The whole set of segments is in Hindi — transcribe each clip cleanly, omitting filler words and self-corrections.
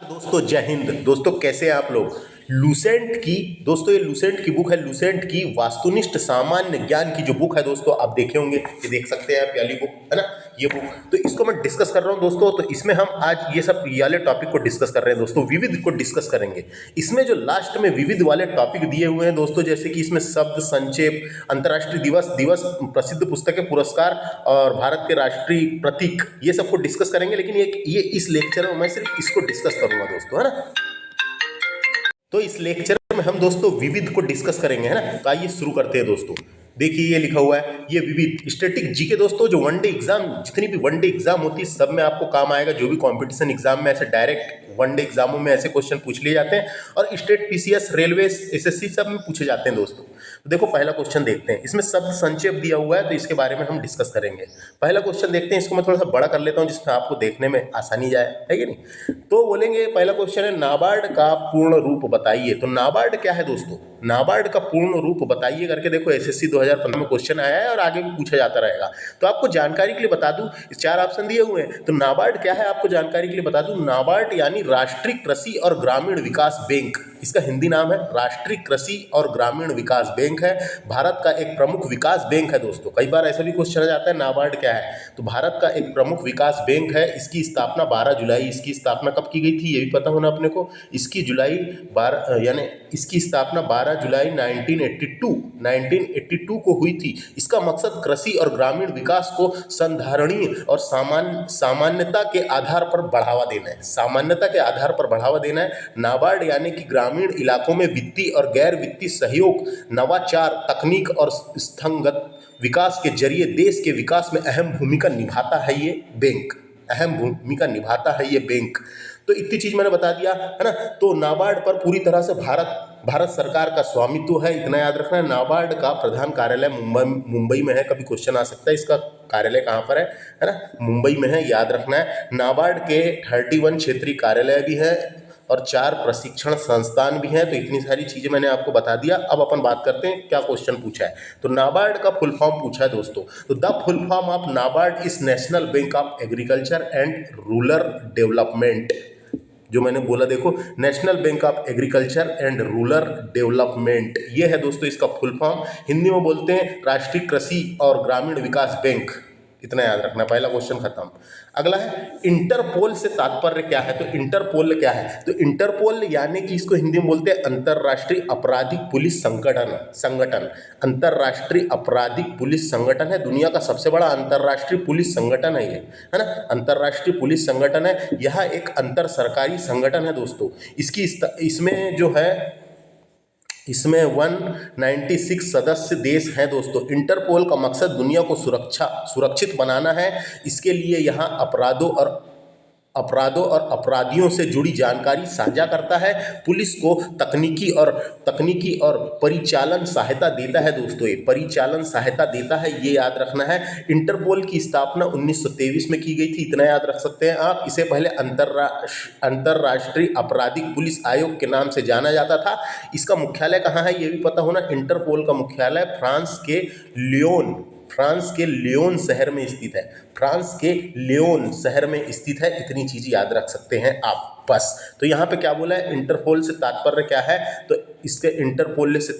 दोस्तों जय हिंद। दोस्तों कैसे हैं आप लोग। लूसेंट की दोस्तों ये लूसेंट की बुक है। लूसेंट की वास्तुनिष्ठ सामान्य ज्ञान की जो बुक है दोस्तों, आप देखे होंगे, ये देख सकते हैं आप, वाली बुक है ना, ये बुक। तो इसको मैं डिस्कस कर रहा हूं दोस्तों। तो इसमें हम आज ये सब वाले टॉपिक को डिस्कस कर रहे हैं दोस्तों। विविध को डिस्कस करेंगे। इसमें जो लास्ट में विविध वाले टॉपिक दिए हुए हैं दोस्तों, जैसे कि इसमें शब्द संक्षेप, अंतर्राष्ट्रीय दिवस, प्रसिद्ध पुस्तकें, पुरस्कार और भारत के राष्ट्रीय प्रतीक, ये सबको डिस्कस करेंगे। लेकिन ये इस लेक्चर में मैं सिर्फ इसको डिस्कस करूंगा दोस्तों, है ना। तो इस लेक्चर में हम दोस्तों विविध को डिस्कस करेंगे, है ना। तो आइए शुरू करते हैं दोस्तों। देखिए ये लिखा हुआ है, ये विविध स्टैटिक जीके दोस्तों, जो वनडे एग्जाम, जितनी भी वनडे एग्जाम होती है सब में आपको काम आएगा। जो भी कंपटीशन एग्जाम में ऐसे डायरेक्ट वनडे एग्जामों में ऐसे क्वेश्चन पूछ लिए जाते हैं, और स्टेट पीसीएस, रेलवे, एसएससी सब में पूछे जाते हैं दोस्तों। तो देखो पहला क्वेश्चन देखते हैं। इसमें शब्द संक्षेप दिया हुआ है, तो इसके बारे में हम डिस्कस करेंगे। पहला क्वेश्चन देखते हैं। इसको मैं थोड़ा सा बड़ा कर लेता हूँ, जिसमें आपको देखने में आसानी जाए, है कि नहीं। तो बोलेंगे पहला क्वेश्चन है, नाबार्ड का पूर्ण रूप बताइए। तो नाबार्ड क्या है दोस्तों, नाबार्ड का पूर्ण रूप बताइए करके देखो एसएससी 2015 में क्वेश्चन आया है, और आगे भी पूछा जाता रहेगा। तो आपको जानकारी के लिए बता दूं, इस 4 ऑप्शन दिए हुए हैं। तो नाबार्ड क्या है, आपको जानकारी के लिए बता दूं, नाबार्ड यानी राष्ट्रीय कृषि और ग्रामीण विकास बैंक, इसका हिंदी नाम है राष्ट्रीय कृषि और ग्रामीण विकास बैंक है। भारत का एक प्रमुख विकास बैंक है दोस्तों। कई बार ऐसा भी क्वेश्चन आ जाता है, नाबार्ड क्या है, तो भारत का एक प्रमुख विकास बैंक है। इसकी स्थापना 12 जुलाई, इसकी स्थापना कब की गई थी ये भी पता होना अपने को। इसकी जुलाई 12 यानी इसकी स्थापना 12 जुलाई 1982 को हुई थी। इसका मकसद कृषि और ग्रामीण विकास को संधारणीय और सामान्यता के आधार पर बढ़ावा देना है। सामान्यता के आधार पर बढ़ावा देना है। नाबार्ड यानी कि ग्रामीण इलाकों में वित्तीय और गैर वित्तीय सहयोग, नवाचार, तकनीक और संस्थागत विकास के जरिए देश के विकास में अहम भूमिका निभाता है ये बैंक, अहम भूमिका निभाता है ये बैंक। तो इतनी चीज मैंने बता दिया, है ना। तो नाबार्ड पर पूरी तरह से भारत सरकार का स्वामित्व है, इतना याद रखना है। नाबार्ड का प्रधान कार्यालय मुंबई में है। कभी क्वेश्चन आ सकता है इसका कार्यालय कहाँ पर है ना, मुंबई में है, याद रखना है। नाबार्ड के 31 क्षेत्रीय कार्यालय भी है और 4 प्रशिक्षण संस्थान भी हैं। तो इतनी सारी चीज़ें मैंने आपको बता दिया। अब अपन बात करते हैं क्या क्वेश्चन पूछा है। तो नाबार्ड का फुल फॉर्म पूछा है दोस्तों। तो the full form of NABARD is national bank of agriculture and rural development. जो मैंने बोला देखो, national bank of agriculture and rural development, ये है दोस्तों इसका फुल फॉर्म। हिंदी में बोलते हैं राष्ट्रीय कृषि और ग्रामीण विकास बैंक, इतना याद रखना। पहला क्वेश्चन खत्म। अगला है इंटरपोल से तात्पर्य क्या है। तो इंटरपोल क्या है, तो इंटरपोल यानी कि इसको हिंदी में बोलते हैं अंतर्राष्ट्रीय आपराधिक पुलिस संगठन। अंतर्राष्ट्रीय आपराधिक पुलिस संगठन है, दुनिया का सबसे बड़ा अंतर्राष्ट्रीय पुलिस संगठन है ये, है ना। अंतर्राष्ट्रीय पुलिस संगठन है। यह एक अंतर सरकारी संगठन है दोस्तों। इसमें जो है, इसमें 196 सदस्य देश हैं दोस्तों। इंटरपोल का मकसद दुनिया को सुरक्षित बनाना है। इसके लिए यहाँ अपराधों और अपराधियों से जुड़ी जानकारी साझा करता है। पुलिस को तकनीकी और परिचालन सहायता देता है दोस्तों। ये परिचालन सहायता देता है, ये याद रखना है। इंटरपोल की स्थापना 1923 में की गई थी, इतना याद रख सकते हैं आप। इसे पहले अंतर्राष्ट्रीय आपराधिक पुलिस आयोग के नाम से जाना जाता था। इसका मुख्यालय कहाँ है ये भी पता होना। इंटरपोल का मुख्यालय फ्रांस के लियोन शहर में स्थित है। फ्रांस के लियोन शहर में स्थित है, इतनी चीज याद रख सकते हैं आप बस। तो यहाँ पे क्या बोला है, इंटरपोल से तात्पर्य क्या है, तो इसके इंटरपोल से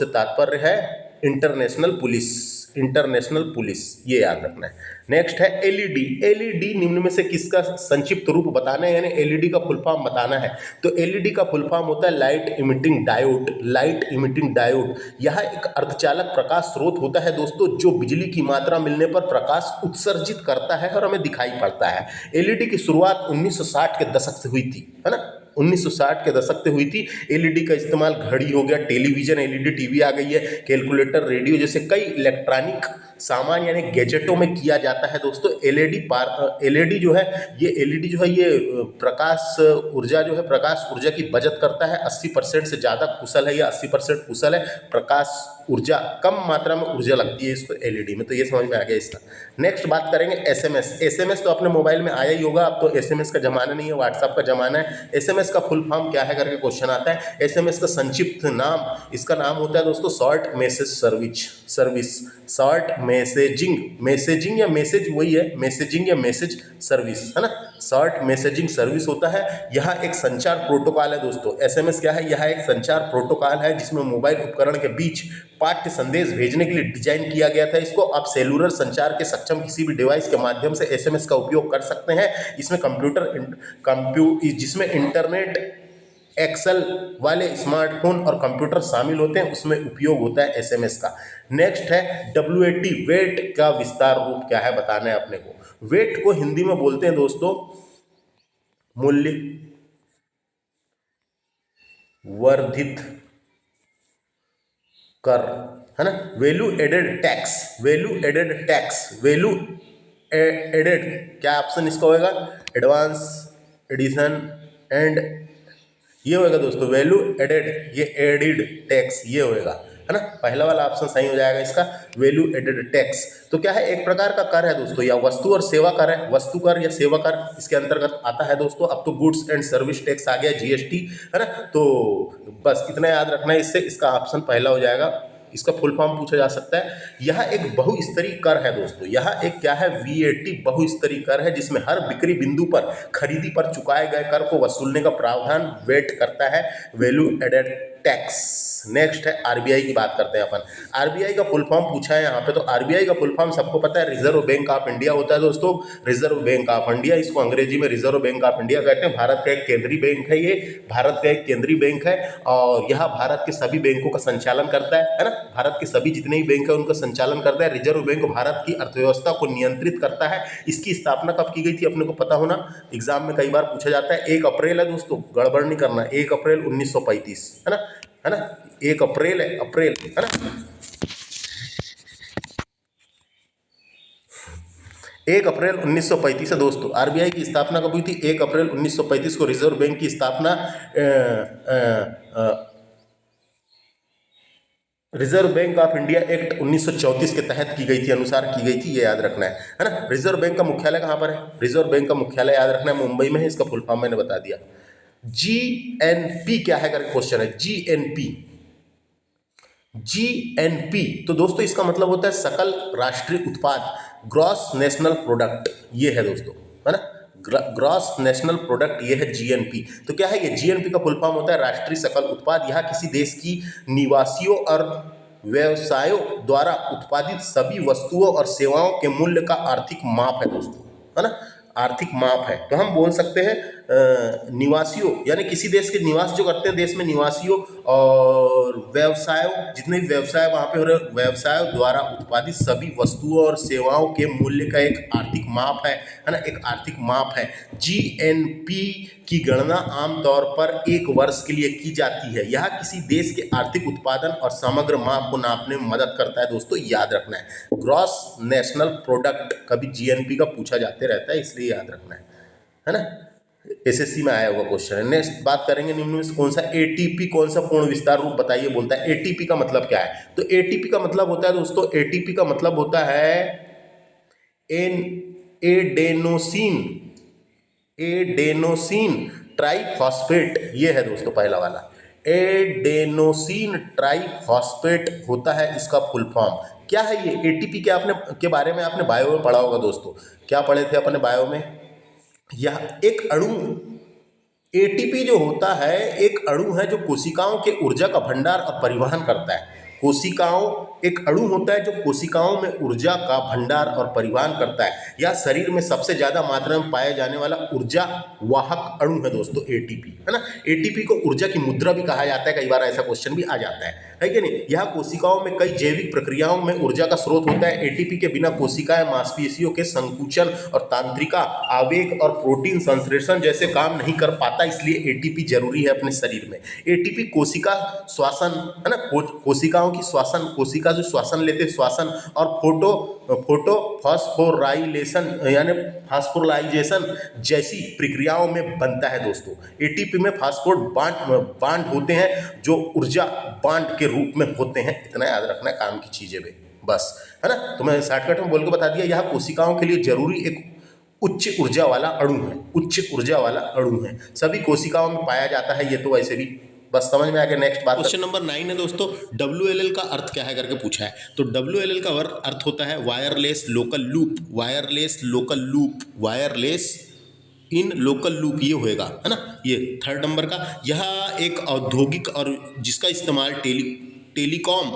तात्पर्य है इंटरनेशनल पुलिस, ये याद रखना है। नेक्स्ट है एलईडी। एलईडी निम्न में से किसका संक्षिप्त रूप बताना है, यानी एलईडी का फुल फॉर्म बताना है। तो एलईडी का फुल फॉर्म होता है लाइट इमिटिंग डायोड। यह एक अर्धचालक प्रकाश स्रोत होता है दोस्तों, जो बिजली की मात्रा मिलने पर प्रकाश उत्सर्जित करता है और हमें दिखाई पड़ता है। एलईडी की शुरुआत 1960 के दशक से हुई थी, है ना। 1960 के दशक से हुई थी। एलईडी का इस्तेमाल घड़ी हो गया, टेलीविजन, एलईडी टीवी आ गई है, कैलकुलेटर, रेडियो जैसे कई इलेक्ट्रॉनिक सामान यानी गैजेटों में किया जाता है दोस्तों। एलईडी जो है ये प्रकाश ऊर्जा की बचत करता है। 80% से ज़्यादा कुशल है, या 80% कुशल है। प्रकाश ऊर्जा, कम मात्रा में ऊर्जा लगती है इसको एलईडी में। तो ये समझ में आ गया इसका। नेक्स्ट बात करेंगे एसएमएस तो अपने मोबाइल में आया ही होगा। अब तो एसएमएस का जमाना नहीं है, व्हाट्सएप का जमाना है। एसएमएस का फुल फॉर्म क्या है करके क्वेश्चन आता है। एसएमएस का संक्षिप्त नाम, इसका नाम होता है दोस्तों short message service. Short messaging या मैसेज वही है, मैसेजिंग या मैसेज सर्विस है ना, शॉर्ट मैसेजिंग सर्विस होता है। यह एक संचार प्रोटोकॉल है दोस्तों। एसएमएस क्या है? यह एक संचार प्रोटोकॉल है जिसमें मोबाइल उपकरण के बीच पाठ्य संदेश भेजने के लिए डिजाइन किया गया था। इसको आप सेलुलर संचार के सक्षम किसी भी डिवाइस के माध्यम से एसएमएस का उपयोग कर सकते हैं। इसमें जिसमें इंटरनेट एक्सेल वाले स्मार्टफोन और कंप्यूटर शामिल होते हैं, उसमें उपयोग होता है एसएमएस का। नेक्स्ट है WAT, वेट का विस्तार रूप क्या है बताना है अपने को। वेट को हिंदी में बोलते हैं दोस्तों मूल्य वर्धित कर, है ना, value added tax. Value added क्या ऑप्शन इसका होगा? एडवांस, एडिशन एंड ये होएगा दोस्तों वैल्यू एडेड, ये एडिड टैक्स ये होएगा, है ना। पहला वाला ऑप्शन सही हो जाएगा इसका, वैल्यू एडेड टैक्स। तो क्या है? एक प्रकार का कर है दोस्तों, या वस्तु और सेवा कर है, वस्तु कर या सेवा कर इसके अंतर्गत आता है दोस्तों। अब तो गुड्स एंड सर्विस टैक्स आ गया, GST, है ना। तो बस इतना याद रखना है, इससे इसका ऑप्शन पहला हो जाएगा। इसका फुल फॉर्म पूछा जा सकता है। यह एक बहुस्तरीय कर है दोस्तों। यह एक क्या है? VAT बहुस्तरीय कर है जिसमें हर बिक्री बिंदु पर खरीदी पर चुकाए गए कर को वसूलने का प्रावधान वेट करता है, वैल्यू एडेड टैक्स। नेक्स्ट है RBI की बात करते हैं अपन। RBI का फुल फॉर्म पूछा है यहाँ पे, तो RBI का फुल फॉर्म सबको पता है, रिजर्व बैंक ऑफ इंडिया होता है दोस्तों। रिजर्व बैंक ऑफ इंडिया, इसको अंग्रेजी में रिजर्व बैंक ऑफ इंडिया कहते हैं। भारत का एक केंद्रीय बैंक है, ये भारत का एक केंद्रीय बैंक है और यह भारत के सभी बैंकों का संचालन करता है ना। भारत के सभी जितने भी बैंक है उनका संचालन करता है। रिजर्व बैंक भारत की अर्थव्यवस्था को नियंत्रित करता है। इसकी स्थापना कब की गई थी अपने को पता होना, एग्जाम में कई बार पूछा जाता है। 1 अप्रैल है दोस्तों, गड़बड़ नहीं करना, 1 अप्रैल 1935, है ना, 1 अप्रैल है, अप्रैल, है ना। 1 अप्रैल 1935 है दोस्तों। RBI की स्थापना कब हुई थी? 1 अप्रैल 1935 को रिजर्व बैंक की स्थापना reserve bank of India act 1934 के तहत की गई थी, अनुसार की गई थी, ये याद रखना है ना। रिजर्व बैंक का मुख्यालय कहाँ पर है? रिजर्व बैंक का मुख्यालय याद रखना है मुंबई में है। इसका फुल फॉर्म मैंने बता दिया। GNP क्या है करके क्वेश्चन है, GNP तो दोस्तों इसका मतलब होता है सकल राष्ट्रीय उत्पाद, ग्रॉस नेशनल प्रोडक्ट, ये है दोस्तों, है ना, ग्रॉस नेशनल प्रोडक्ट, ये है GNP। तो क्या है ये? GNP का फुल फॉर्म होता है राष्ट्रीय सकल उत्पाद। यह किसी देश की निवासियों और व्यवसायों द्वारा उत्पादित सभी वस्तुओं और सेवाओं के मूल्य का आर्थिक माप है दोस्तों, है ना, आर्थिक माप है। तो हम बोल सकते हैं निवासियों, यानी किसी देश के निवास जो करते हैं देश में, निवासियों और व्यवसायों, जितने भी व्यवसाय वहाँ पे हो रहे, व्यवसायों द्वारा उत्पादित सभी वस्तुओं और सेवाओं के मूल्य का एक आर्थिक माप है ना, एक आर्थिक माप है। GNP की गणना आमतौर पर 1 वर्ष के लिए की जाती है। यह किसी देश के आर्थिक उत्पादन और समग्र माप को नापने में मदद करता है दोस्तों, याद रखना है। ग्रॉस नेशनल प्रोडक्ट कभी GNP का पूछा जाते रहता है, इसलिए याद रखना है ना। SSC में आया हुआ क्वेश्चन है। नेक्स्ट बात करेंगे निम्न में से कौन सा ATP, कौन सा पूर्ण विस्तार रूप बताइए, बोलता है। ATP का मतलब क्या है? तो ATP का मतलब होता है दोस्तों, ATP का मतलब होता है एडेनोसिन ट्राइफॉस्फेट, ये है दोस्तों पहला वाला। एडेनोसिन ट्राइफॉस्फेट होता है इसका फुल फॉर्म। क्या है ये ATP? के बारे में आपने बायो में पढ़ा होगा दोस्तों। क्या पढ़े थे अपने बायो में? यह एक अणु, ATP जो होता है एक अणु है जो कोशिकाओं के ऊर्जा का भंडार और परिवहन करता है। कोशिकाओं, एक अणु होता है जो कोशिकाओं में ऊर्जा का भंडार और परिवहन करता है। यह शरीर में सबसे ज़्यादा मात्रा में पाया जाने वाला ऊर्जा वाहक अणु है दोस्तों ATP, है ना। ATP को ऊर्जा की मुद्रा भी कहा जाता है, कई बार ऐसा क्वेश्चन भी आ जाता है कि नहीं। यह कोशिकाओं में कई जैविक प्रक्रियाओं में ऊर्जा का स्रोत होता है। ATP के बिना कोशिकाएं मांसपेशियों के संकुचन और तांत्रिका आवेग और प्रोटीन संश्लेषण जैसे काम नहीं कर पाता, इसलिए ATP जरूरी है अपने शरीर में। ATP कोशिका श्वसन, है ना, कोशिकाओं की श्वसन, कोशिका जो श्वसन लेते हैं, श्वसन और फोटोफॉस्फोराइलेशन यानी फास्फोराइलेशन जैसी प्रक्रियाओं में बनता है दोस्तों। ATP में फास्फोर बांड होते हैं जो ऊर्जा बांड के रूप में होते हैं। इतना याद रखना है काम की चीजें में, बस, है ना। तो मैं शॉर्टकट में बोल के बता दिया, यह कोशिकाओं के लिए जरूरी एक उच्च ऊर्जा वाला अणु है, उच्च ऊर्जा वाला अणु है। सभी कोशिकाओं में पाया जाता है, ये तो वैसे भी बस समझ में आ गया। नेक्स्ट बात, क्वेश्चन नंबर 9 है दोस्तों, WLL का अर्थ क्या है करके पूछा है। तो WLL का अर्थ होता है wireless local loop, wireless local loop, wireless in local loop, ये होएगा, है ना। ये थर्ड नंबर का, यह एक औद्योगिक और जिसका इस्तेमाल टेलीकॉम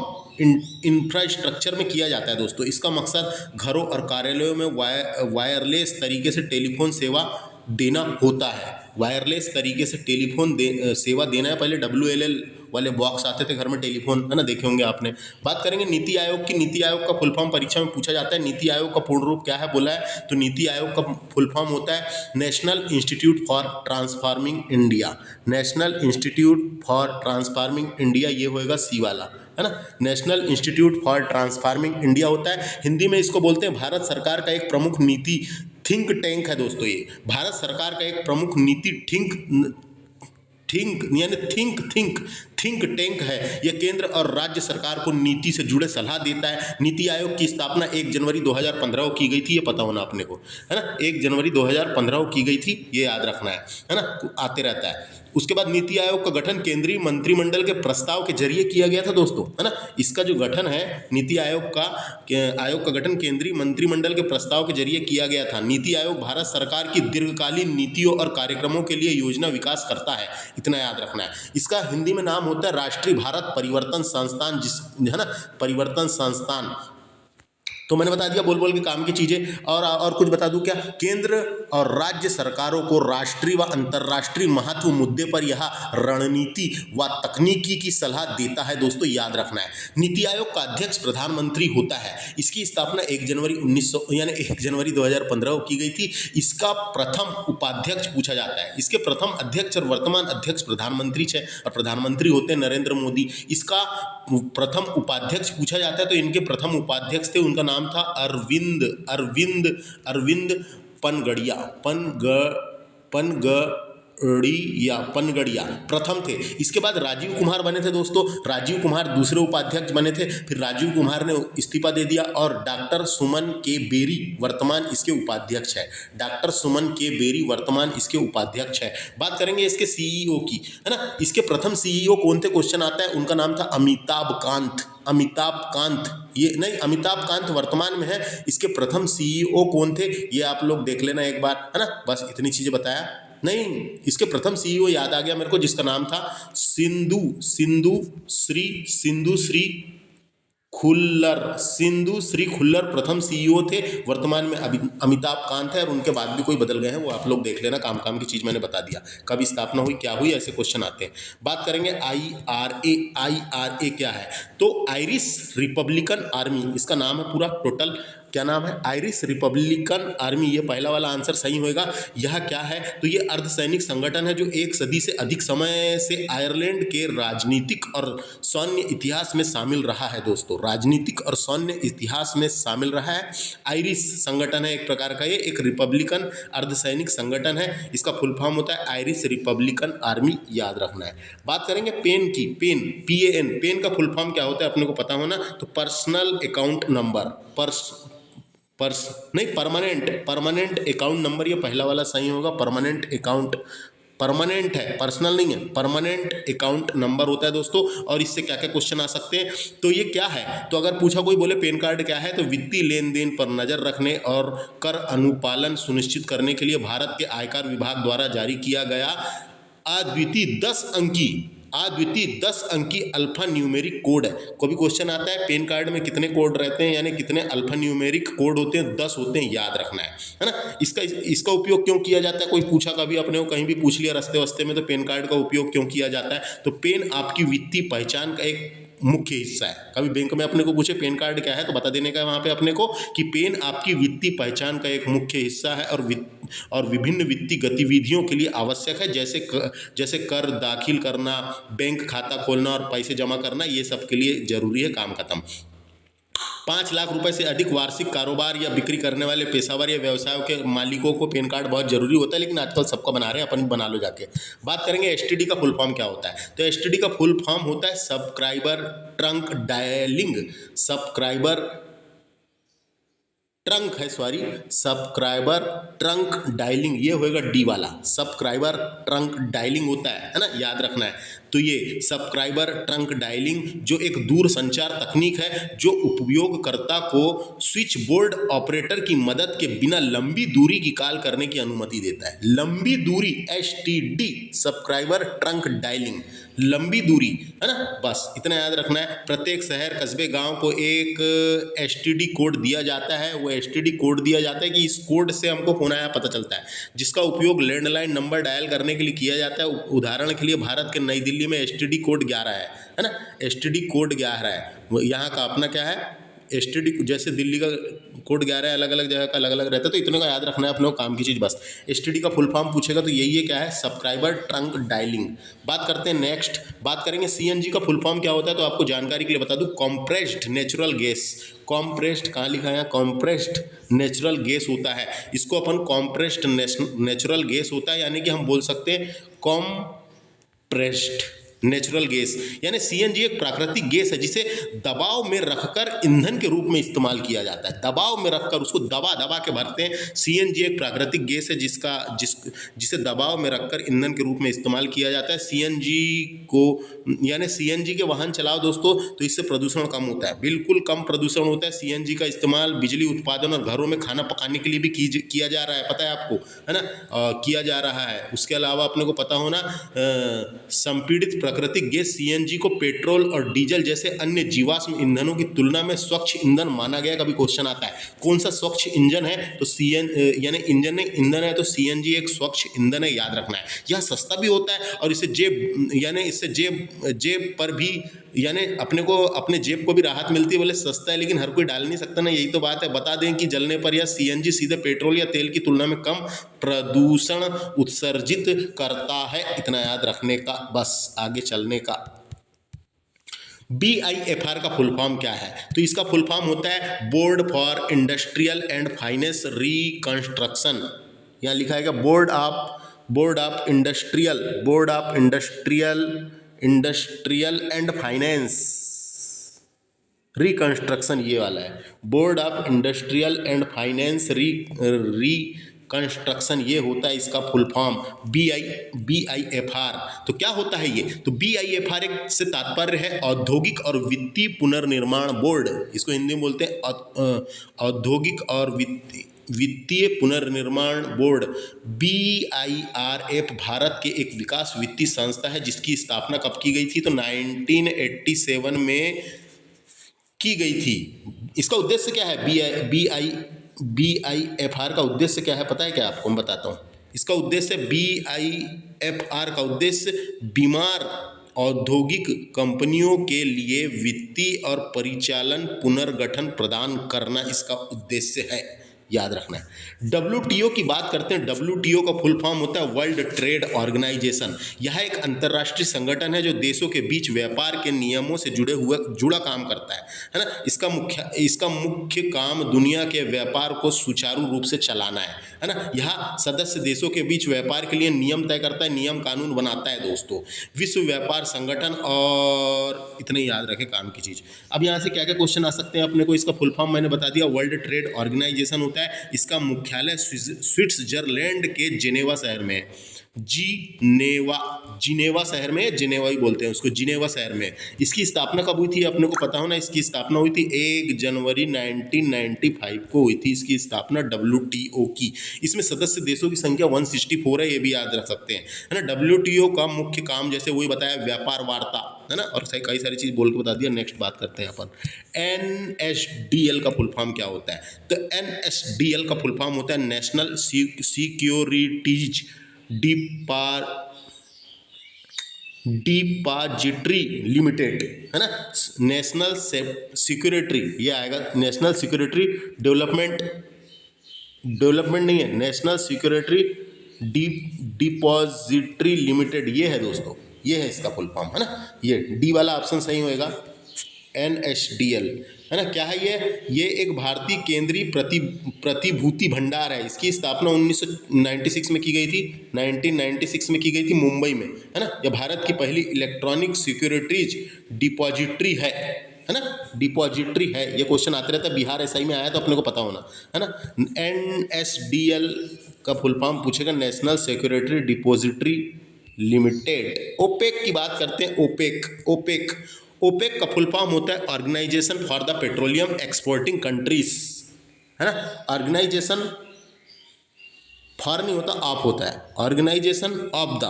इंफ्रास्ट्रक्चर में किया जाता है दोस्तों। इसका मकसद घरों और कार्यालयों में वायरलेस तरीके से टेलीफोन सेवा देना होता है, वायरलेस तरीके से टेलीफोन सेवा देना है। पहले WLL वाले बॉक्स आते थे घर में टेलीफोन, है ना, देखे होंगे आपने। बात करेंगे नीति आयोग की। नीति आयोग का फुल फॉर्म परीक्षा में पूछा जाता है। नीति आयोग का पूर्ण रूप क्या है बोला है, तो नीति आयोग का फुल फॉर्म होता है national institute for transforming India, national institute for transforming India, ये होएगा सी वाला, है ना। National institute for transforming India होता है। हिंदी में इसको बोलते हैं भारत सरकार का एक प्रमुख नीति थिंक टैंक है दोस्तों। ये भारत सरकार का एक प्रमुख नीति थिंक टैंक है। यह केंद्र और राज्य सरकार को नीति से जुड़े सलाह देता है। नीति आयोग की स्थापना 1 जनवरी 2015 को की गई थी, ये पता होना अपने को, है ना। 1 जनवरी 2015 को की गई थी, ये याद रखना है ना, आते रहता है। उसके बाद नीति आयोग का गठन केंद्रीय मंत्रिमंडल के प्रस्ताव के जरिए किया गया था दोस्तों, है ना। इसका जो गठन है नीति आयोग का गठन केंद्रीय मंत्रिमंडल के प्रस्ताव के जरिए किया गया था। नीति आयोग भारत सरकार की दीर्घकालीन नीतियों और कार्यक्रमों के लिए योजना विकास करता है, इतना याद रखना है। इसका हिंदी में नाम होता है राष्ट्रीय भारत परिवर्तन संस्थान, है ना, परिवर्तन संस्थान। तो मैंने बता दिया बोल बोल के काम की चीजें। और कुछ बता दूं क्या, केंद्र और राज्य सरकारों को राष्ट्रीय व अंतर्राष्ट्रीय महत्व मुद्दे पर यह रणनीति व तकनीकी की सलाह देता है दोस्तों, याद रखना है। नीति आयोग का अध्यक्ष प्रधानमंत्री होता है। इसकी स्थापना 1 जनवरी 2015 को की गई थी। इसका प्रथम उपाध्यक्ष पूछा जाता है। इसके प्रथम अध्यक्ष और वर्तमान अध्यक्ष प्रधानमंत्री है, और प्रधानमंत्री होते हैं नरेंद्र मोदी। इसका प्रथम उपाध्यक्ष पूछा जाता है, तो इनके प्रथम उपाध्यक्ष थे, उनका नाम था अरविंद पनगड़िया प्रथम थे। इसके बाद राजीव कुमार बने थे दोस्तों। राजीव कुमार दूसरे उपाध्यक्ष बने थे। फिर राजीव कुमार ने इस्तीफा दे दिया और डॉक्टर सुमन के बेरी वर्तमान इसके उपाध्यक्ष है। डॉक्टर सुमन के बेरी वर्तमान इसके उपाध्यक्ष है। बात करेंगे इसके CEO की, है ना। इसके प्रथम CEO कौन थे, क्वेश्चन आता है, उनका नाम था अमिताभ कांत। ये नहीं, अमिताभ कांत वर्तमान में है। इसके प्रथम CEO कौन थे, ये आप लोग देख लेना एक बार, है ना। बस इतनी चीजें बताया नहीं, इसके प्रथम CEO याद आ गया मेरे को, जिसका नाम था सिंधु श्री खुल्लर प्रथम CEO थे। वर्तमान में अमिताभ कांत है, और उनके बाद भी कोई बदल गए हैं, वो आप लोग देख लेना। काम की चीज मैंने बता दिया, कब स्थापना हुई, क्या हुई, ऐसे क्वेश्चन आते हैं। बात करेंगे IRA क्या है, तो आयरिश रिपब्लिकन आर्मी, इसका नाम है पूरा टोटल, क्या नाम है, आयरिश रिपब्लिकन आर्मी। ये पहला वाला आंसर सही होगा। यह क्या है, तो ये अर्धसैनिक संगठन है जो 1 सदी से अधिक समय से आयरलैंड के राजनीतिक और सैन्य इतिहास में शामिल रहा है दोस्तों, राजनीतिक और सैन्य इतिहास में शामिल रहा है। आयरिश संगठन है एक प्रकार का, ये एक रिपब्लिकन अर्धसैनिक संगठन है। इसका फुल फॉर्म होता है आयरिश रिपब्लिकन आर्मी, याद रखना है। बात करेंगे पेन की, PAN, पेन का फुल फॉर्म क्या होता है अपने को पता होना, तो personal account number, permanent account number, ये पहला वाला सही होगा। परमानेंट है, पर्सनल नहीं है, परमानेंट अकाउंट नंबर होता है दोस्तों। और इससे क्या क्या क्वेश्चन आ सकते हैं, तो ये क्या है, तो अगर पूछा कोई बोले पेन कार्ड क्या है, तो वित्तीय लेन देन पर नजर रखने और कर अनुपालन सुनिश्चित करने के लिए भारत के आयकर विभाग द्वारा जारी किया गया अद्वितीय 10 अंकी अल्फा न्यूमेरिक कोड है। कोई भी क्वेश्चन आता है पेन कार्ड में कितने कोड रहते हैं, यानी कितने अल्फा न्यूमेरिक कोड होते हैं, 10 होते हैं, याद रखना है ना। इसका उपयोग क्यों किया जाता है, कोई पूछा कभी अपने को, कहीं भी पूछ लिया रास्ते वस्ते में, तो पेन कार्ड का उपयोग क्यों किया जाता है, तो पेन आपकी वित्तीय पहचान का एक मुख्य हिस्सा है। कभी बैंक में अपने को पूछे पेन कार्ड क्या है, तो बता देने का है वहाँ पे अपने को कि पेन आपकी वित्तीय पहचान का एक मुख्य हिस्सा है और विभिन्न वित्तीय गतिविधियों के लिए आवश्यक है, जैसे कर दाखिल करना, बैंक खाता खोलना और पैसे जमा करना, ये सब के लिए जरूरी है। काम खत्म। 5 लाख रुपए से अधिक वार्षिक कारोबार या बिक्री करने वाले पेशावर या व्यवसायों के मालिकों को पेन कार्ड बहुत जरूरी होता है, लेकिन आजकल सबका बना रहे हैं, अपन बना लो जाके। बात करेंगे STD का फुल फॉर्म क्या होता है, तो STD का फुल फॉर्म होता है subscriber trunk dialling, subscriber trunk है, सॉरी, सब्सक्राइबर ट्रंक डायलिंग, ये होएगा डी वाला, सब्सक्राइबर ट्रंक डायलिंग होता है ना, याद रखना है। तो ये सब्सक्राइबर ट्रंक डायलिंग जो एक दूर संचार तकनीक है जो उपयोगकर्ता को स्विच बोर्ड ऑपरेटर की मदद के बिना लंबी दूरी की कॉल करने की अनुमति देता है। लंबी दूरी, STD, सब्सक्राइबर ट्रंक डायलिंग, लंबी दूरी, है ना, बस इतना याद रखना है। प्रत्येक शहर, कस्बे, गांव को एक STD कोड दिया जाता है। वो STD कोड दिया जाता है कि इस कोड से हमको फोन आया पता चलता है, जिसका उपयोग लैंडलाइन नंबर डायल करने के लिए किया जाता है। उदाहरण के लिए भारत के नई दिल्ली में STD कोड 11 है ना, STD कोड 11 है। यहाँ का अपना क्या है, STD, जैसे दिल्ली का कोड 11 है, अलग अलग जगह का अलग अलग रहता है, तो इतने का याद रखना है अपने को, काम की चीज़ बस। STD का फुल फॉर्म पूछेगा तो यही है, क्या है, सब्सक्राइबर ट्रंक डायलिंग। बात करते हैं नेक्स्ट, बात करेंगे CNG का फुल फॉर्म क्या होता है। तो आपको जानकारी के लिए बता दूं, कॉम्प्रेस्ड नेचुरल गैस। कॉम्प्रेस्ड कहाँ लिखा है, कॉम्प्रेस्ड नेचुरल गैस होता है। इसको अपन कॉम्प्रेस्ड नेचुरल गैस होता है, यानी कि हम बोल सकते हैं कॉम्प्रेस्ड नेचुरल गैस, यानी CNG एक प्राकृतिक गैस है जिसे दबाव में रखकर ईंधन के रूप में इस्तेमाल किया जाता है। दबाव में रखकर उसको दबा दबा के भरते हैं। CNG एक प्राकृतिक गैस है जिसे दबाव में रखकर ईंधन के रूप में इस्तेमाल किया जाता है। CNG को, यानी CNG के वाहन चलाओ दोस्तों, तो इससे प्रदूषण कम होता है, बिल्कुल कम प्रदूषण होता है। CNG का इस्तेमाल बिजली उत्पादन और घरों में खाना पकाने के लिए भी किया जा रहा है, पता है आपको, है ना, किया जा रहा है। उसके अलावा अपने को पता होना, संपीड़ित प्राकृतिक गैस CNG को पेट्रोल और डीजल जैसे अन्य जीवाश्म ईंधनों की तुलना में स्वच्छ ईंधन माना गया। कभी क्वेश्चन आता है कौन सा स्वच्छ इंजन है, तो यानी इंजन नहीं, ईंधन है, तो CNG एक स्वच्छ ईंधन है, याद रखना है। यह सस्ता भी होता है और इससे जेब पर भी, यानी अपने को, अपने जेब को भी राहत मिलती है। बोले सस्ता है लेकिन हर कोई डाल नहीं सकता ना, यही तो बात है। बता दें कि जलने पर यह CNG सीधे पेट्रोल या तेल की तुलना में कम प्रदूषण उत्सर्जित करता है, इतना याद रखने का, बस आगे चलने का। BIFR का फुल फॉर्म क्या है, तो इसका फुल फॉर्म होता है board for industrial and finance reconstruction. यहाँ लिखा है board of industrial and finance reconstruction, ये वाला है, board of industrial and finance reconstruction, ये होता है इसका फुल फॉर्म BIFR। तो क्या होता है ये, तो BIFR एक से तात्पर्य है औद्योगिक और वित्तीय पुनर्निर्माण बोर्ड। इसको हिंदी में बोलते हैं औद्योगिक और वित्तीय पुनर्निर्माण बोर्ड। BIRF भारत के एक विकास वित्तीय संस्था है जिसकी स्थापना कब की गई थी, तो 1987 में की गई थी। इसका उद्देश्य क्या है, BIFR का उद्देश्य क्या है, पता है क्या आपको, मैं बताता हूँ। इसका उद्देश्य, BIFR का उद्देश्य बीमार औद्योगिक कंपनियों के लिए वित्तीय और परिचालन पुनर्गठन प्रदान करना इसका उद्देश्य है, याद रखना है। WTO की बात करते हैं। WTO का फुल फॉर्म होता है वर्ल्ड ट्रेड ऑर्गेनाइजेशन। यह एक अंतर्राष्ट्रीय संगठन है जो देशों के बीच व्यापार के नियमों से जुड़ा काम करता है ना। इसका मुख्य काम दुनिया के व्यापार को सुचारू रूप से चलाना है ना। यह सदस्य देशों के बीच व्यापार के लिए नियम तय करता है, नियम कानून बनाता है दोस्तों। विश्व व्यापार संगठन, और इतने याद रखें काम की चीज़। अब यहाँ से क्या क्या क्वेश्चन आ सकते हैं अपने को, इसका फुल फॉर्म मैंने बता दिया, वर्ल्ड ट्रेड ऑर्गेनाइजेशन होता है। इसका मुख्यालय स्विट्जरलैंड के जिनेवा शहर में है। जिनेवा शहर में, जिनेवा ही बोलते हैं उसको, जिनेवा शहर में। इसकी स्थापना कब हुई थी, अपने को पता होना। इसकी स्थापना हुई थी 1 जनवरी 1995 को हुई थी इसकी स्थापना WTO की। इसमें सदस्य देशों की संख्या 164 है, ये भी याद रख सकते हैं, है ना। WTO का मुख्य काम, जैसे वही बताया, व्यापार वार्ता, है ना, और कई सारी चीज़ बोल के बता दिया। नेक्स्ट बात करते हैं अपन NSDL का फुल फॉर्म क्या होता है। तो NSDL का फुल फॉर्म होता है नेशनल सिक्योरिटीज डिपॉजिटरी लिमिटेड, है ना। नेशनल सिक्योरिटी, ये आएगा नेशनल सिक्योरिटी डेवलपमेंट नहीं है, नेशनल सिक्योरिटी डिपॉजिटरी लिमिटेड, ये है दोस्तों, ये है इसका फुल फॉर्म, है ना। ये डी वाला ऑप्शन सही होएगा, NSDL, है ना। क्या है ये एक भारतीय केंद्रीय प्रतिभूति भंडार है। इसकी स्थापना 1996 में की गई थी, 1996 में की गई थी मुंबई में, है ना। यह भारत की पहली इलेक्ट्रॉनिक सिक्योरिटीज डिपॉजिटरी है, है ना, डिपॉजिटरी है, ये क्वेश्चन आते रहता है, बिहार एसआई में आया तो अपने को पता होना है ना। NSDL का फुल फॉर्म पूछेगा, national security depository limited. OPEC की बात करते हैं, ओपेक ओपेक का फुल फॉर्म होता है organisation for the petroleum exporting countries, है ना। ऑर्गेनाइजेशन फॉर नहीं होता, ऑफ होता है, ऑर्गेनाइजेशन ऑफ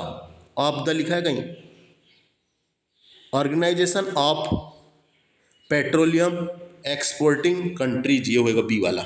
द लिखा है कहीं, organisation of petroleum exporting countries, ये होएगा बी वाला,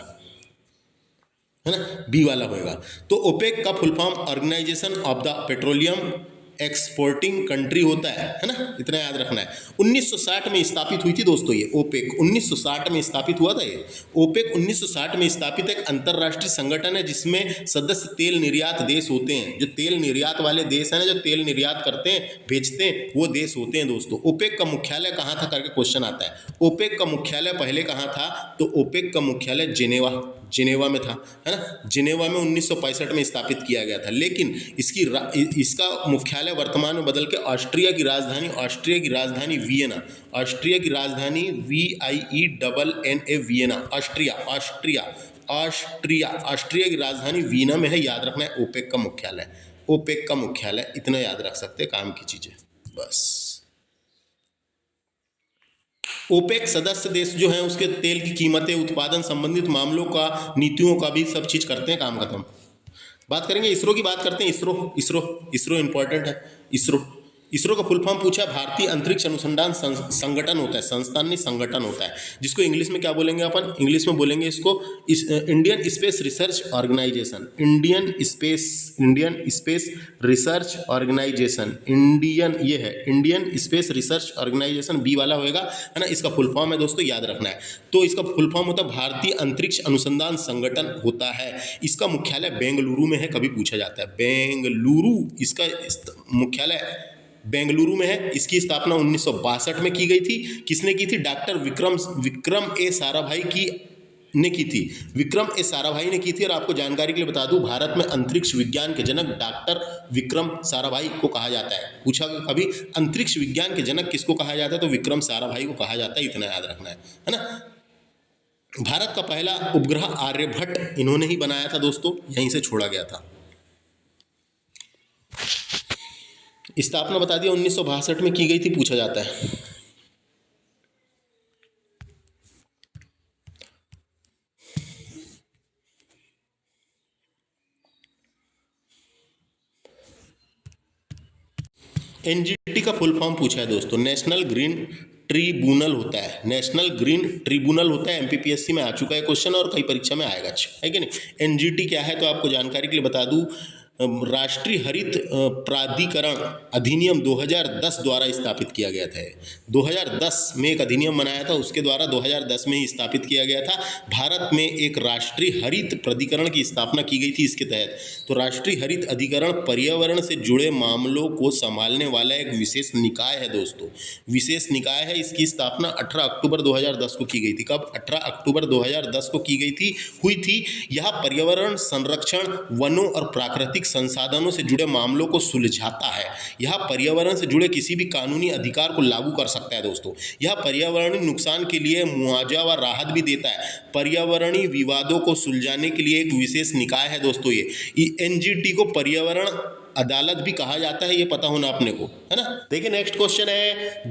है ना, बी वाला होएगा। तो ओपेक का full form organisation of the petroleum exporting country होता है ना, इतना याद रखना है। 1960 में स्थापित हुई थी दोस्तों ये ओपेक, 1960 में स्थापित हुआ था ये ओपेक। 1960 में स्थापित एक अंतर्राष्ट्रीय संगठन है जिसमें सदस्य तेल निर्यात देश होते हैं, जो तेल निर्यात वाले देश हैं ना, जो तेल निर्यात करते हैं बेचते हैं, वो देश होते हैं दोस्तों। ओपेक का मुख्यालय कहाँ था करके क्वेश्चन आता है। ओपेक का मुख्यालय पहले कहाँ था, तो ओपेक का मुख्यालय जिनेवा में था, है ना। जिनेवा में 1965 में स्थापित किया गया था, लेकिन इसका मुख्यालय वर्तमान में बदल के ऑस्ट्रिया की राजधानी वियना, ऑस्ट्रिया की राजधानी VIENNA वियना, ऑस्ट्रिया की राजधानी वियना में है, याद रखना है ओपेक का मुख्यालय, इतना याद रख सकते हैं, काम की चीजें बस। ओपेक सदस्य देश जो हैं उसके तेल की कीमतें, उत्पादन संबंधित मामलों का, नीतियों का भी सब चीज करते हैं, काम खत्म। बात करेंगे इसरो की, बात करते हैं इसरो इंपॉर्टेंट है। इसरो का फुल फॉर्म पूछा, भारतीय अंतरिक्ष अनुसंधान संगठन होता है, संस्थान नहीं संगठन होता है, जिसको इंग्लिश में क्या बोलेंगे अपन, इंग्लिश में बोलेंगे इसको Indian space research organisation, Indian space research organisation, ये है Indian space research organisation, B वाला होएगा, है ना। इसका फुल फॉर्म है दोस्तों, याद रखना है। तो इसका फुल फॉर्म होता है भारतीय अंतरिक्ष अनुसंधान संगठन होता है। इसका मुख्यालय बेंगलुरु में है, कभी पूछा जाता है, बेंगलुरु, इसका मुख्यालय बेंगलुरु में है। इसकी स्थापना 1962 में की गई थी। किसने की थी, डॉक्टर विक्रम ए साराभाई ने की थी, विक्रम ए साराभाई ने की थी। और आपको जानकारी के लिए बता दूं, भारत में अंतरिक्ष विज्ञान के जनक डॉक्टर विक्रम साराभाई को कहा जाता है। पूछा कभी अंतरिक्ष विज्ञान के जनक किसको कहा जाता है, तो विक्रम साराभाई को कहा जाता है, इतना याद रखना है ना। भारत का पहला उपग्रह आर्यभट्ट इन्होंने ही बनाया था दोस्तों, यहीं से छोड़ा गया था। स्थापना बता दिया 1962 में की गई थी, पूछा जाता है। NGT का फुल फॉर्म पूछा है दोस्तों, नेशनल ग्रीन ट्रिब्यूनल होता है, नेशनल ग्रीन ट्रिब्यूनल होता है। MPPSC में आ चुका है क्वेश्चन और कई परीक्षा में आएगा, है कि नहीं। NGT क्या है, तो आपको जानकारी के लिए बता दूं, राष्ट्रीय हरित प्राधिकरण अधिनियम 2010 द्वारा स्थापित किया गया था। 2010 में एक अधिनियम बनाया था, उसके द्वारा 2010 में ही स्थापित किया गया था। भारत में एक राष्ट्रीय हरित प्राधिकरण की स्थापना की गई थी इसके तहत। तो राष्ट्रीय हरित अधिकरण पर्यावरण से जुड़े मामलों को संभालने वाला एक विशेष निकाय है दोस्तों, विशेष निकाय है। इसकी स्थापना 18 अक्टूबर 2010 को की गई थी। कब, 18 अक्टूबर 2010 को की गई थी, हुई थी। यह पर्यावरण संरक्षण, वनों और प्राकृतिक संसाधनों से जुड़े मामलों को सुलझाता है। यह पर्यावरण से जुड़े किसी भी कानूनी अधिकार को लागू कर सकता है दोस्तों। यह पर्यावरणीय नुकसान के लिए मुआवजा व राहत भी देता है। पर्यावरणीय विवादों को सुलझाने के लिए एक विशेष निकाय है दोस्तों ये। NGT को पर्यावरण अदालत भी कहा जाता है, ये पता होना अपने को, है ना। देखिए नेक्स्ट क्वेश्चन है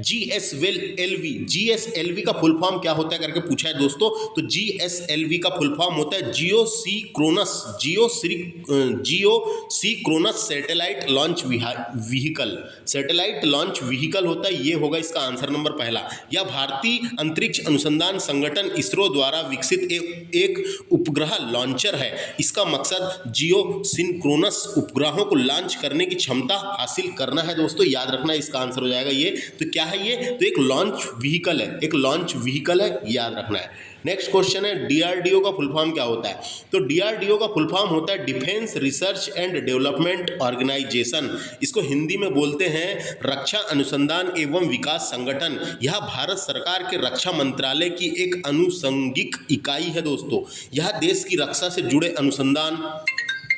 GSLV का फुल फॉर्म क्या होता है करके पूछा है दोस्तों। तो GSLV का फुल फॉर्म होता है geosynchronous satellite launch vehicle, satellite launch vehicle होता है, ये होगा इसका आंसर नंबर पहला। यह भारतीय अंतरिक्ष अनुसंधान संगठन इसरो द्वारा विकसित एक उपग्रह लॉन्चर है। इसका मकसद जियोसिंक्रोनस उपग्रहों को लॉन्च करने की क्षमता हासिल करना है दोस्तों, याद रखना है, इसका आंसर हो जाएगा ये। तो क्या है ये, तो एक लॉन्च व्हीकल है, एक लॉन्च व्हीकल है, याद रखना है। नेक्स्ट क्वेश्चन है DRDO का फुल फॉर्म क्या होता है। तो DRDO का फुल फॉर्म होता है defence research and development organisation. इसको हिंदी में बोलते हैं रक्षा अनुसंधान एवं विकास संगठन। यह भारत सरकार के रक्षा मंत्रालय की एक अनुषंगिक इकाई है दोस्तों। यह देश की रक्षा से जुड़े अनुसंधान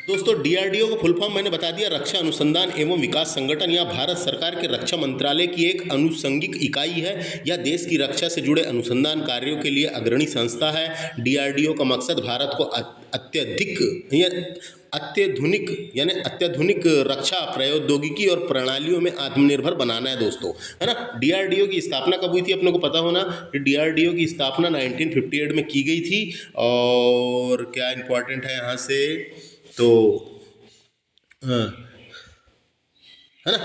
दोस्तों डीआरडीओ का फुल फॉर्म मैंने बता दिया, रक्षा अनुसंधान एवं विकास संगठन। यह भारत सरकार के रक्षा मंत्रालय की एक अनुषंगिक इकाई है। यह देश की रक्षा से जुड़े अनुसंधान कार्यों के लिए अग्रणी संस्था है। डीआरडीओ का मकसद भारत को अत्याधुनिक रक्षा प्रौद्योगिकी और प्रणालियों में आत्मनिर्भर बनाना है दोस्तों, है ना। डीआरडीओ की स्थापना कब हुई थी अपने को पता होना कि डीआरडीओ की स्थापना 1958 में की गई थी। और क्या इंपॉर्टेंट है यहाँ से, तो हाँ, है ना,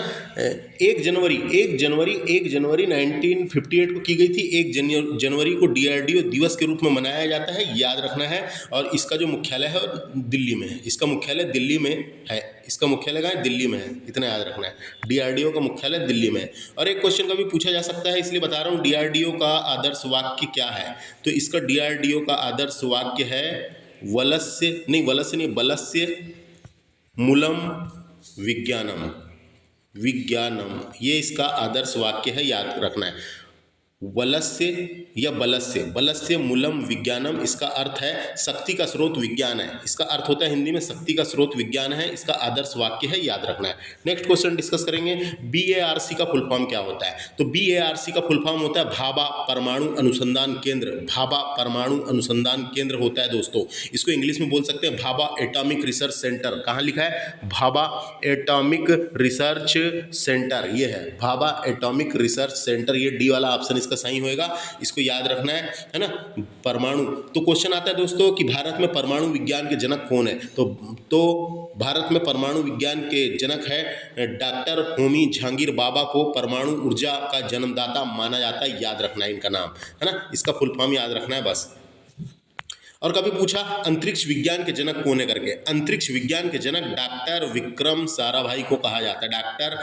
1 जनवरी 1958 को की गई थी। 1 जनवरी को डीआरडीओ दिवस के रूप में मनाया जाता है, याद रखना है। और इसका जो मुख्यालय है दिल्ली में है। इसका मुख्यालय दिल्ली में है। इसका मुख्यालय कहाँ है? दिल्ली में है, इतना याद रखना है। डीआरडीओ का मुख्यालय दिल्ली में है। और एक क्वेश्चन का भी पूछा जा सकता है, इसलिए बता रहा हूँ, डीआरडीओ का आदर्श वाक्य क्या है। तो इसका डीआरडीओ का आदर्श वाक्य है बलस्य मूलम विज्ञानम। ये इसका आदर्श वाक्य है, याद रखना है। बलस्य मूलम विज्ञानम, इसका अर्थ है शक्ति का स्रोत विज्ञान है। इसका अर्थ होता है हिंदी में शक्ति का स्रोत विज्ञान है। इसका आदर्श वाक्य है, याद रखना है। नेक्स्ट क्वेश्चन डिस्कस करेंगे, बीएआरसी का फुल फॉर्म क्या होता है। तो बीएआरसी का फुल फॉर्म होता है भाभा परमाणु अनुसंधान केंद्र। भाभा परमाणु अनुसंधान केंद्र होता है दोस्तों। इसको इंग्लिश में बोल सकते हैं भाभा एटॉमिक रिसर्च सेंटर। कहाँ लिखा है? भाभा एटॉमिक रिसर्च सेंटर, ये है भाभा एटॉमिक रिसर्च सेंटर। ये डी वाला ऑप्शन इसका सही होएगा, इसको याद रखना है ना। परमाणु, तो क्वेश्चन आता है दोस्तों कि भारत में परमाणु विज्ञान के जनक कौन है। तो भारत में परमाणु विज्ञान के जनक है डॉक्टर होमी जहांगीर बाबा को परमाणु ऊर्जा का जन्मदाता माना जाता है, याद रखना है इनका नाम, है ना। इसका फुल फॉर्म याद रखना है बस। और कभी पूछा अंतरिक्ष विज्ञान के जनक कौन है करके। अंतरिक्ष विज्ञान के जनक डॉक्टर विक्रम साराभाई को कहा जाता है। डॉक्टर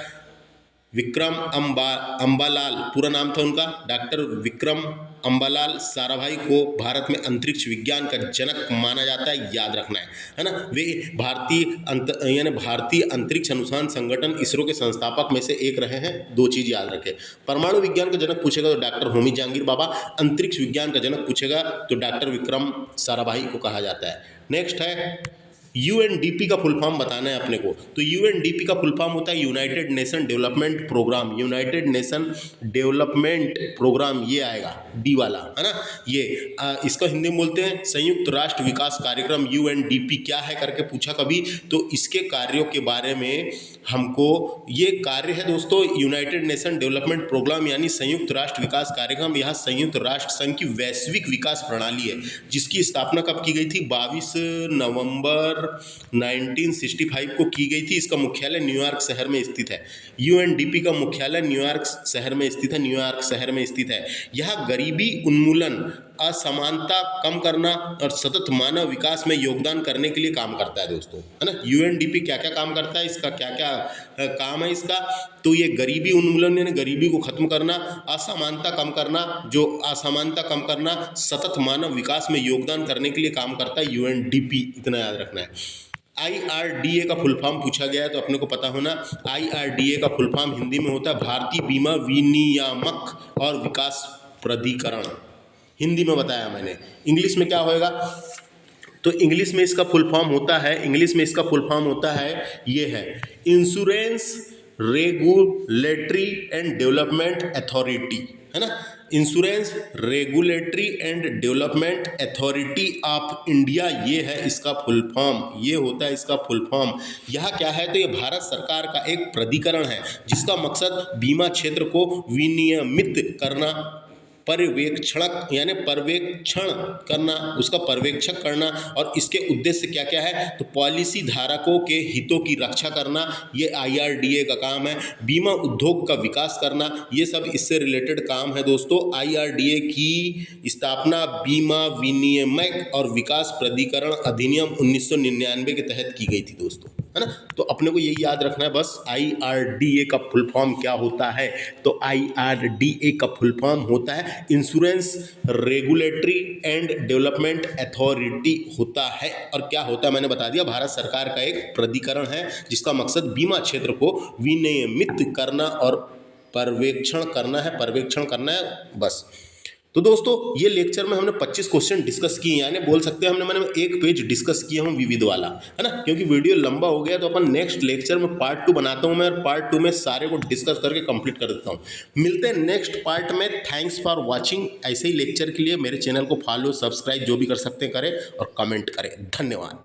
विक्रम अम्बालाल पूरा नाम था उनका, डॉक्टर विक्रम अम्बालाल साराभाई को भारत में अंतरिक्ष विज्ञान का जनक माना जाता है, याद रखना है ना। वे भारतीय अंतरिक्ष अनुसंधान संगठन इसरो के संस्थापक में से एक रहे हैं। 2 चीज़ याद रखें, परमाणु विज्ञान का जनक पूछेगा तो डॉक्टर होमी जहांगीर बाबा, अंतरिक्ष विज्ञान का जनक पूछेगा तो डॉक्टर विक्रम साराभाई को कहा जाता है। नेक्स्ट है यूएनडीपी का फुल फॉर्म बताना है अपने को। तो यूएनडीपी का फुल फॉर्म होता है united nation development programme. United nation development programme, ये आएगा डी वाला, है ना। ये इसका हिंदी में बोलते हैं संयुक्त राष्ट्र विकास कार्यक्रम। यूएनडीपी क्या है करके पूछा कभी, तो इसके कार्यों के बारे में हमको, ये कार्य है दोस्तों यूनाइटेड नेशन डेवलपमेंट प्रोग्राम यानी संयुक्त राष्ट्र विकास कार्यक्रम। यह संयुक्त राष्ट्र संघ की वैश्विक विकास प्रणाली है, जिसकी स्थापना कब की गई थी? 22 नवंबर 1965 को की गई थी। इसका मुख्यालय न्यूयॉर्क शहर में स्थित है। यूएनडीपी का मुख्यालय न्यूयॉर्क शहर में स्थित है। न्यूयॉर्क शहर में स्थित है। यह गरीबी उन्मूलन, असमानता कम करना और सतत मानव विकास में योगदान करने के लिए काम करता है दोस्तों, है ना। यूएनडीपी क्या क्या काम करता है, इसका क्या क्या काम है इसका, तो ये गरीबी उन्मूलन यानी गरीबी को खत्म करना, असमानता कम करना, जो असमानता कम करना, सतत मानव विकास में योगदान करने के लिए काम करता है यूएनडीपी, इतना याद रखना है। IRDA का फुल फॉर्म पूछा गया है तो अपने को पता होना। IRDA का फुल फॉर्म हिंदी में होता है भारतीय बीमा विनियामक और विकास प्राधिकरण। हिंदी में बताया मैंने, इंग्लिश में क्या होएगा, तो इंग्लिश में इसका फुल फॉर्म होता है, ये है insurance regulatory and development authority, है ना। Insurance regulatory and development authority of India, ये है इसका फुल फॉर्म, ये होता है इसका फुल फॉर्म। यह क्या है, तो ये भारत सरकार का एक प्राधिकरण है जिसका मकसद बीमा क्षेत्र को विनियमित करना, पर्यवेक्षण करना, उसका पर्यवेक्षण करना, और इसके उद्देश्य क्या क्या है, तो पॉलिसी धारकों के हितों की रक्षा करना, ये IRDA का काम है। बीमा उद्योग का विकास करना, ये सब इससे रिलेटेड काम है दोस्तों। IRDA की स्थापना बीमा विनियामक और विकास प्राधिकरण अधिनियम 1999 के तहत की गई थी दोस्तों, है ना। तो अपने को यही याद रखना है बस, IRDA का फुल फॉर्म क्या होता है, तो IRDA का फुल फॉर्म होता है insurance regulatory and development authority होता है। और क्या होता है मैंने बता दिया, भारत सरकार का एक प्राधिकरण है जिसका मकसद बीमा क्षेत्र को विनियमित करना और पर्यवेक्षण करना है, बस। तो दोस्तों ये लेक्चर में हमने 25 क्वेश्चन डिस्कस किए, यानी बोल सकते हैं हमने मैंने एक पेज डिस्कस किया हूँ विविध वाला, है ना। क्योंकि वीडियो लंबा हो गया तो अपन नेक्स्ट लेक्चर में पार्ट 2 बनाता हूँ मैं, और पार्ट 2 में सारे को डिस्कस करके कंप्लीट कर देता हूँ। मिलते हैं नेक्स्ट पार्ट में। Thanks for watching. ऐसे ही लेक्चर के लिए मेरे चैनल को फॉलो, सब्सक्राइब जो भी कर सकते हैं करें, और कमेंट करें। धन्यवाद।